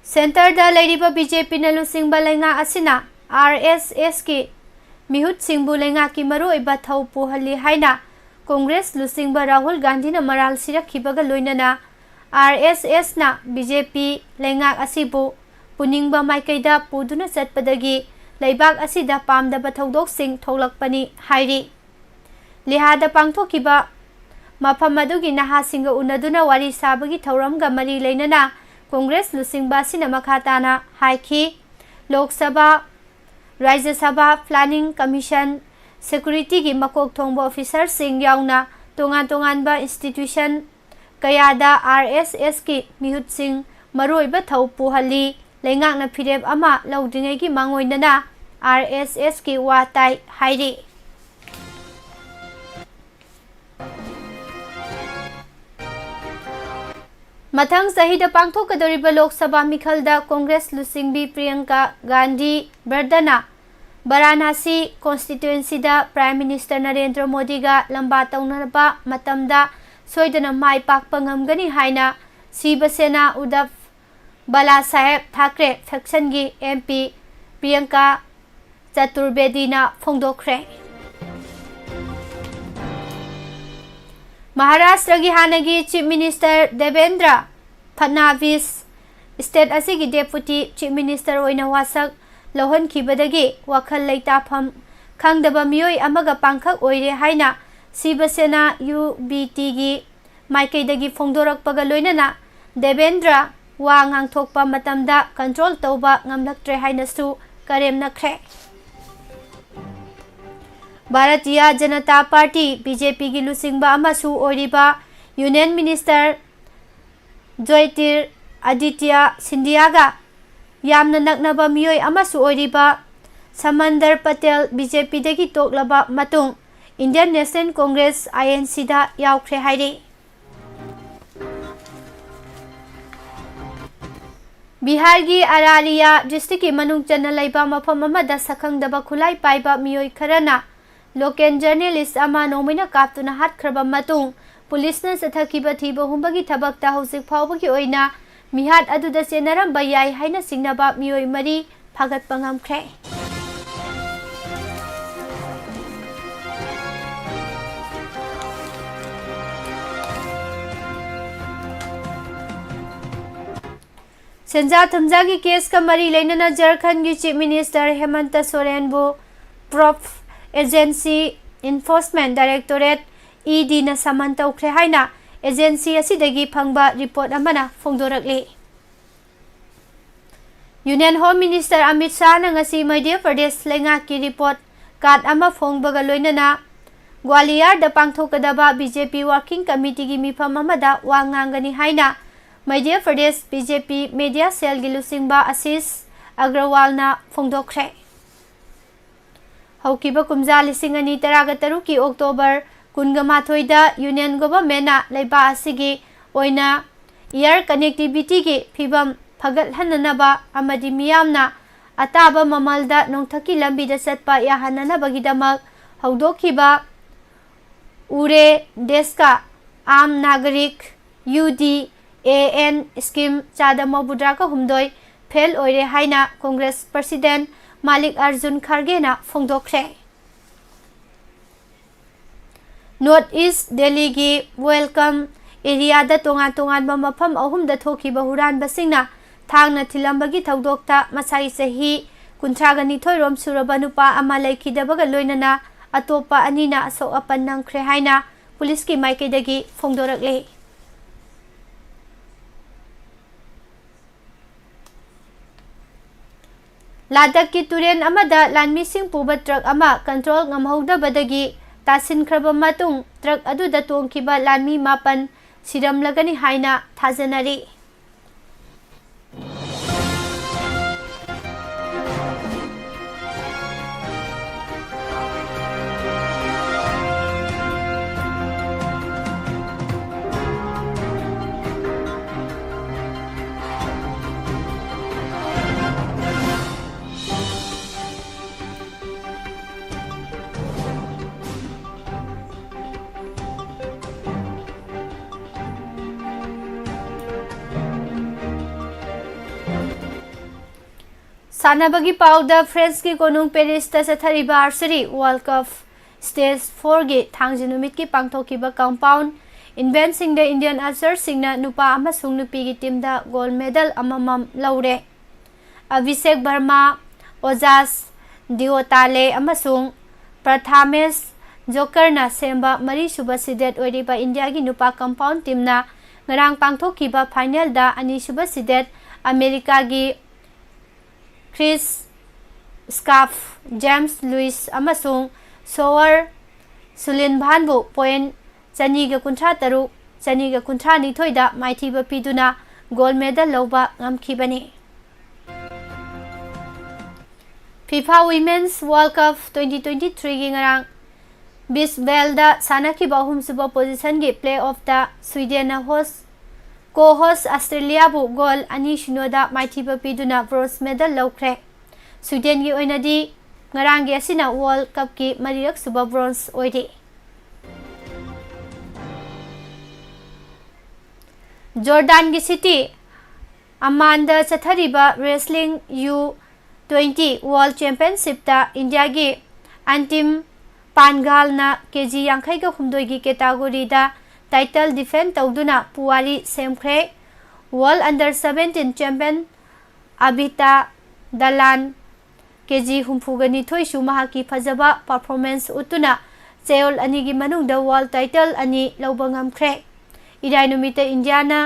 सेंटर दा लैरिबा बीजेपी न लुसिंगबा लैंगा असिना RSS की मिहुत सिंबु लैंगा की मरुइबा थौ पुहली हाइना कांग्रेस लुसिंगबा राहुल गांधी न मराल सिरखिबगा लोइनना RSS ना बीजेपी लैंगा असिबु पुनिंगबा माइकैदा पुदुना चटपदगी लैबाक असिदा पामदबा थौदोकसिंग थौलकपनी हाइरी। लिहादा पांगथोकिबा मफम अदुगी नहासिंग उनदुना वारी साबगी थौरमगा मरी लैनना कांग्रेस लुसिंगबा सिना मखाताना हाइखी लोकसभा राज्य सभा प्लानिंग कमीशन सिक्योरिटी की मकोक थोंबा ऑफिसर सिंग याउना तोंगान तोंगानबा इंस्टीट्यूशन कयादा RSS की मिहुत सिंग मरुइबा थौ पुहली लैंगाकना फिरेब अमा लौद्रिंगैगी मांगोइनना RSS की वाताई हाइरी। मथंग सहिदा पांगथोकदोरिबा लोकसभा मिखलदा कांग्रेस लुसिंगबी प्रियंका गांधी बर्दना वाराणसी कॉन्स्टिट्यूएंसी दा प्राइम मिनिस्टर नरेंद्र मोदी गा लंबा तौनबा मतमदा सोइदना माई पाकपा ngamgani हाइना शिवसेना उद्धव बाला साहेब ठाकरे फैक्शन की MP प्रियंका चतुर्वेदी ना फोंदोखरे। महाराष्ट्र की हानगी chief minister Devendra Fadnavis state असिगी डेप्यूटी चीफ मिनिस्टर ओइना वासक लौहनखिबदगी वखल लैताफम खंगदबा मियोय अमगा पांखक ओइरे हाइना शिवसेना UBT की माइकैदगी फोंदोरकपगा लोइनना देवेंद्र वा ngang-thokpa matamda control tauba ngamlaktre hainasu karemnakre। Bharatiya Janata party BJP की लुसिंगबा अमसु ओरिबा यूनियन मिनिस्टर ज्योतिरादित्य सिंधियागा यामना नकनबा मियोय अमसु ओरिबा समंदर पटेल BJP दगी तोकलबा मतुंग इंडियन नेशनल कांग्रेस INC दा यावख्रे हाइरे। बिहार की अरारिया डिस्ट्रिक्ट की मनुंग चन्ना लैबा मफम अमदा सखंगदबा खुलाई पाइबा मियोय खरना लोकल जर्नलिस्ट अमा नोमिना कापतुना हातख्रबा मतुंग पुलिसना चथखिबा थिबा हुंबगी थबकता हौसिक फावबगी ओइना मिहात अदुदा चेनरंबा याय हाइना सिंगनबा मियोय मरी फागतपा ngamkhre। संजा थमजा की केस का मरी लेना झारखंड की चीफ मिनिस्टर हेमंत सोरेन बो prof agency enforcement directorate ED ना समन तौख्रे हाइना एजेंसी असिदगी फंगबा रिपोर्ट अमना फोंदोरकले। Union home minister Amit Shah ना ngasi मध्य प्रदेश लेंगा की रिपोर्ट कार्ड अमा फोंगबगा लोइनना ग्वालियर दा पांगथोकदबा BJP वर्किंग कमिटी की मिफम अमदा वा nganggani हाइना Madhya Pradesh BJP media cell की लुसिंगबा आशीष अग्रवाल ना फोंदोखरे। हौकिबा कुमजा 2013 की अक्टोबर 18 यूनियन गवर्नमेंट ना लैबा असिगी ओइना एयर कनेक्टिविटी की फिबम फगतहननबा अमदि मियामना अताबा ममलदा नोंथकी लंबीदा चटपा याहननबगीदमक हौदोखिबा उरे देश का आम नागरिक UDAN स्कीम चादा मौबुद्रा का हुमदोय फेल ओइरे हाइना कांग्रेस प्रेसिडेंट मल्लिकार्जुन खड़गेना फोंदोखरे। नॉर्थ ईस्ट दिल्ली की वेलकम एरिया तोंगान तोंगान मफम अहुम थोखिबा हुरानबसिंगना थांगना थिलंबगी थौदोक्ता मसाई चही 39 रोम सुरबा नुपा अमा लेखिदबगा लोइनना अतोपा अनीना असोक अपन नंख्रे हाइना पुलिस की माइकेदगी फोंदोरकले। लादक की तुरेन अमदा लानमिसिंग पुबा ट्रक अमा कंट्रोल ngamhौदबदगी तासिनख्रबा मतुंग ट्रक अदुदा तोंखिबा लानमी मापन सिरमलगनी हाइना थाजनरी। सानबगी पाउदा फ्रेंच की कोनुंग पेरिस चथरिबा आर्चरी वर्ल्ड कप स्टेज 4 की थांगजी नुमित की पांगथोखिबा कंपाउंड इवेंट सिंग द इंडियन आर्चर सिंगना नुपा अमसुंग नुपी की टीम दा गोल्ड मेडल अममम लौरे। अभिषेक वर्मा, ओजास दिओताले अमसुंग प्रथामेश जोकरना सेंबा मरी सुबा सिदेट ओइरिबा इंडिया की नुपा कंपाउंड टीमना ngarang पांगथोखिबा फाइनल दा अनि सुबा सिदेट अमेरिका की क्रिस स्काफ, जेम्स लुइस अमसुंग सोवर सुलिनभानबु पॉइंट 253 253 दा माइथिबा पिदुना गोल्ड मेडल लौबा ngamkhibani। FIFA Women's World Cup 2023 की ngarang बिस्बेलदा सानाखिबा अहुमसुबा पोजीशन की प्ले ऑफ दा स्वीडन को-होस्ट ऑस्ट्रेलिया बु गोल 2-0 माइथिबा पिदुना ब्रोंज मेडल लौख्रे। स्वीडन की ओइनदी ngarang असिना वर्ल्ड कप की मरिरक सुबा ब्रोंज ओइरी। जॉर्डन की सिटी अम्मान दा चथरिबा रेसलिंग U20 वर्ल्ड चैंपियनशिप ता इंडिया की अंतिम पानगालना केजी 52 की कैटेगरी दा टाइटल डिफेंड तौदुना पुवारी सेमख्रे। वर्ल्ड अंडर 17 चैंपियन अबिता दलान केजी 62 सुमहा की फजबा परफॉर्मेंस उतुना चेयोल अनि की मनुंगदा वर्ल्ड टाइटल अनि लौबा ngamkhre। इराय नुमित इंडियाना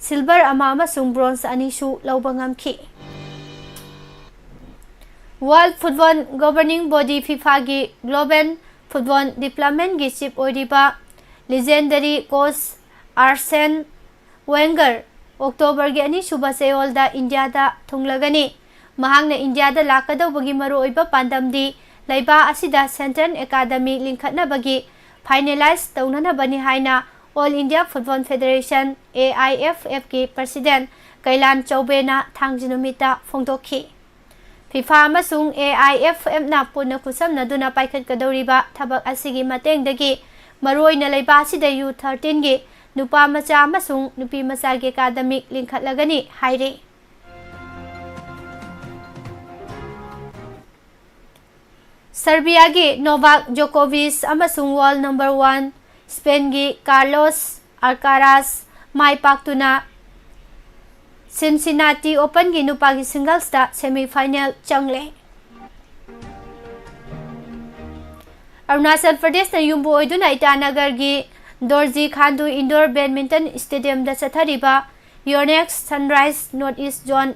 सिल्वर अमा अमसुंग ब्रोंज अनि सु लौबा ngamखि। World football governing body FIFA की ग्लोबल फुटबॉल डेवलपमेंट की चीफ ओइरिबा legendary coach Arsene Wenger October की अनि सुबह सेओल इंडिया दा थुंगलगनी। महांगना इंडिया दा लाकदौबगी मरुओइबा पांदमदी लैबा असिदा सेंट्रल एकेडमी लिंखटनबगी फाइनलाइज तौननबनी हाइना all India football federation AIFF की प्रेसिडेंट कैलान चौबेना थांगजी नुमिता फोंदोखि। FIFA अमसुंग AIFF ना पुनः खुसमनदुना पाइखटकदौरिबा थबक असिगी मतेंगदगी मरुओइना लैबा असिदा U13 की नुपा मचा अमसुंग नुपी मचा की एकेडमी लिंखटलगनी हाइरे। सर्बिया की नोवाक जोकोविच अमसुंग वर्ल्ड नंबर 1 स्पेन की कार्लोस अल्काराज माई पाक्तुना सिनसिनाटी ओपन की नुपा की सिंगल्स दा सेमीफाइनल चंगले। अरुणाचल प्रदेश ने युम्बु ओइदुना ईटानगर की Dorjee Khandu indoor badminton stadium दा चथरिबा Yonex sunrise north east zone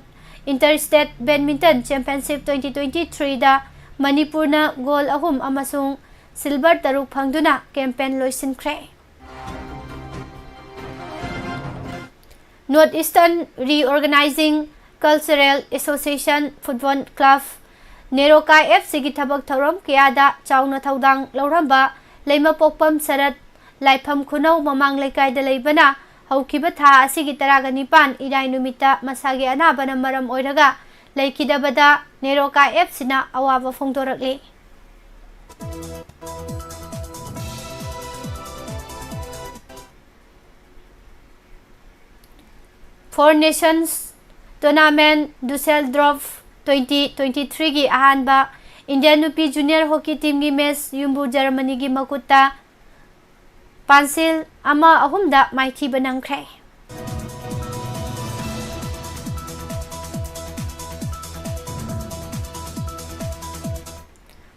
interstate badminton championship 2023 दा मणिपुर ना गोल अहुम अमसुंग सिल्वर तरुक फंगदुना कैंपेन लोइसिनख्रे। North eastern reorganizing cultural association football club NEROCA FC की थबक थौरम कयादा चाउना थौदांग लौरंबा लेमपोकपम शरद लाइफम खुनौ ममांग लेकायदा लेबना हौखिबा था असिगी 19 इराय नुमिता मसागे अनाबना मरम ओइरगा लेखिदबदा नेरोका FC ना अवाबा फोंदोरकले। फोर नेशंस टूर्नामेंट डुसेलड्रॉफ 2023 की अहानबा इंडियन नुपी जूनियर हॉकी टीम की मैच युम्बू जर्मनी की मकुत्ता पांसिल अमा अहुमदा माइथीबा नंख्रे।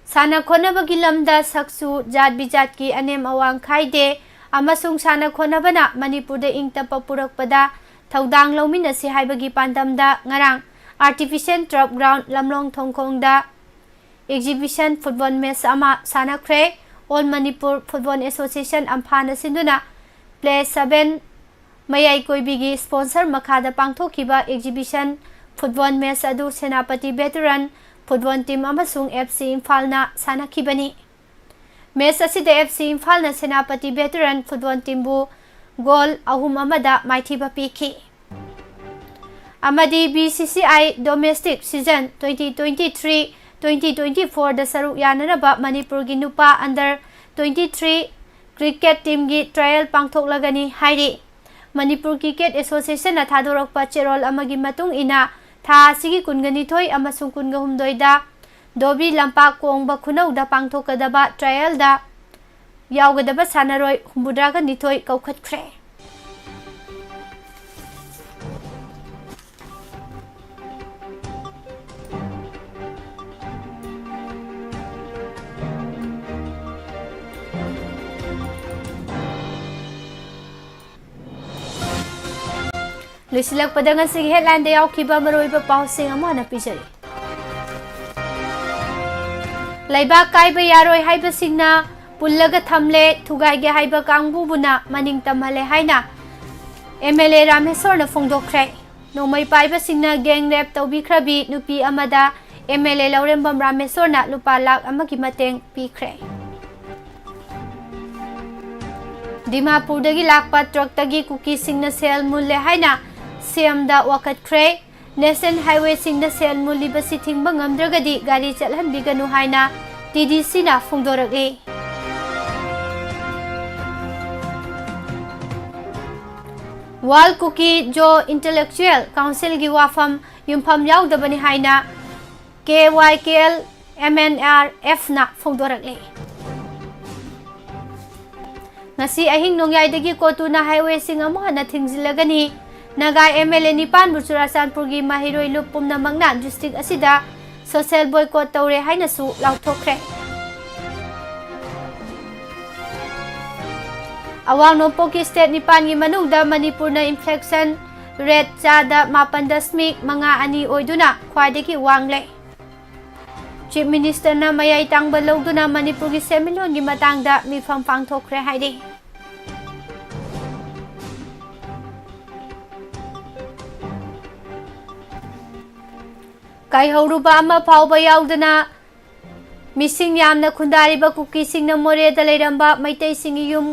साना खोनबगी लमदा सक्सु जात बिजात की अनेम अवांग खाइदे अमसुंग साना खोनबना मणिपुर इंगतप पुरकपदा थौदांग लौमिनसी हाइबगी पांदमदा ngarang artificial turf ground Lamlong थोंगखोंगदा एग्जिबिशन फुटबॉल मैच अमा सानाख्रे। ऑल मणिपुर फुटबॉल एसोसिएशन अम्फान सिंधुना प्ले 7 मयाई कोइबिगी स्पॉन्सर मखादा पांगथोखिबा एग्जिबिशन फुटबॉल मैच अदु सेनापति वेटरन फुटबॉल टीम अमसुंग एफसी इम्फालना सानाखिबनी। मैच असिदा एफसी इम्फालना सेनापति वेटरन फुटबॉल टीमबु गोल अहुम अमदा माइथीबा पीखी। अमदी बीसीसीआई डोमेस्टिक सीजन 2023-2024 दा सरुक यानरबा मणिपुर की नुपा अंडर 23 क्रिकेट टीम की ट्रायल पांगथोकलगनी हाइरी। मणिपुर क्रिकेट एसोसिएशन थादोरकपा चेरोल अमगी मतुंग इना था सिगी कुनगनिथोई अमसुंग कुनगहुमदोइदा दोबी लंपा कोंगबा खुनौदा पांगथोकदबा ट्रायल दा यावगदबा सानारोय हुंबुद्रागा निथोई कौखतख्रे। लुसिलक पदंग सिंह हेडलाइन दे यावखिबा मरोइबा पाउसिंग अमना पिजरी। लैबाक कायबा यारोय हाइबसिंगना पुल्लगा थमले थुगाइगे हाइबा कांगबुबुना मनिंग तमहले हाइना एमएलए रामेश्वरना फोंदोखरे। नोमई पाइबसिंगना गैंग रेप तौबिख्रबी नुपी अमदा एमएलए लौरेंबम रामेश्वरना लुपा लाख अमगी मतेंग पीख्रे। दिमापुरदगी लाकपा ट्रकतगी कुकी सिंगना सेल मुल्ले हाइना सीएमदा वखतख्रे। नेशनल हाईवे सिंगना सेल मुल्लिबसी थिंगबा ngamdragadi गाड़ी चलहनबिगनु हाइना टीडीसी ना फोंदोरगले। World Kuki Zo intellectual council की वाफम युमफम याउदबनी हाइना KYKL MNRF ना फोंदोरगले। ngasi ahing nongyai kotuna highway sing amana thingzilagani naga MLA nipan Churachandpur gi mahiroi lupumna mangna district asida social boycott tawre haina su lauthokre। awang nompo ki state nipan gi manungda manipurna infection rate chada 8.2 oiduna khwaidagi wangle। Chief Minister na mayai tangba logduna Manipur gi semilon gi matangda mifam pangthokre haidi। kai hauruba ama phawba yaudana mising yamna khundariba kuki singna more da leiramba maitai singi yum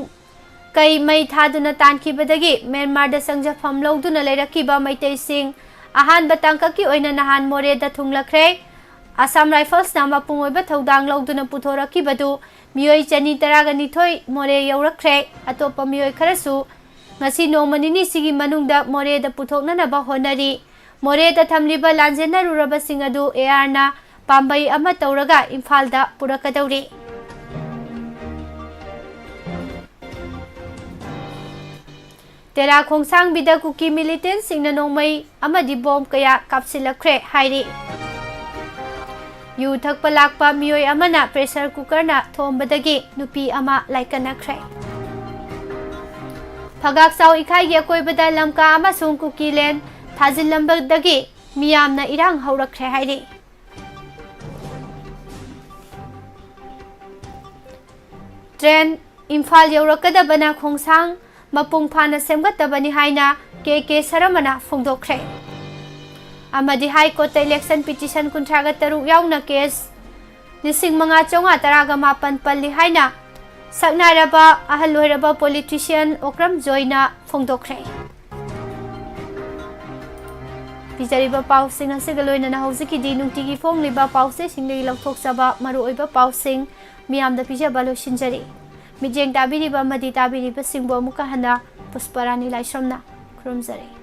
kai mai thaduna tankhibadagi Myanmar da sangjafam logduna leirakiba maitai sing ahan batangka ki oina nahan more da thunglakre। Assam Rifles na mapungoiba thaudang logduna puthoraki miyoi chani taraga nithoi more yaurakre। atopa miyoi kharasu ngasi nomanini sigi manungda more da puthoknana ba honari। more da thamliba lanjena ruraba singadu AR na pambai ama tauraga Imphal da purakadauri। tera khongsang bida kuki militant singna nongmai amadi bomb kaya kapsilakre hairi। yu thakpa lakpa miyoi amana pressure cooker na thombadagi nupi ama laikanakre। phagak saw ikhai gi akoibada lamka amasung kukilen thajilambadagi miyamna irang haurakre hairi। train Imphal yaurakadabana khongsang mapung phana semgatabani haina KK Saramana phongdokre। amadi high court election petition kuntraga taruk yauna case lising mga chonga taraga mapan palli haina saknairaba ahalloiraba politician Okram Joyna phongdokre। pijariba pausing asigaloina na hojiki di nungtigi phongliba pause singli lauthokchaba maruoiba pausing miyamda pijaba losinjari। mijeng tabiriba madi tabiriba singbo muka hana Pusparani Laisramna khurumjari।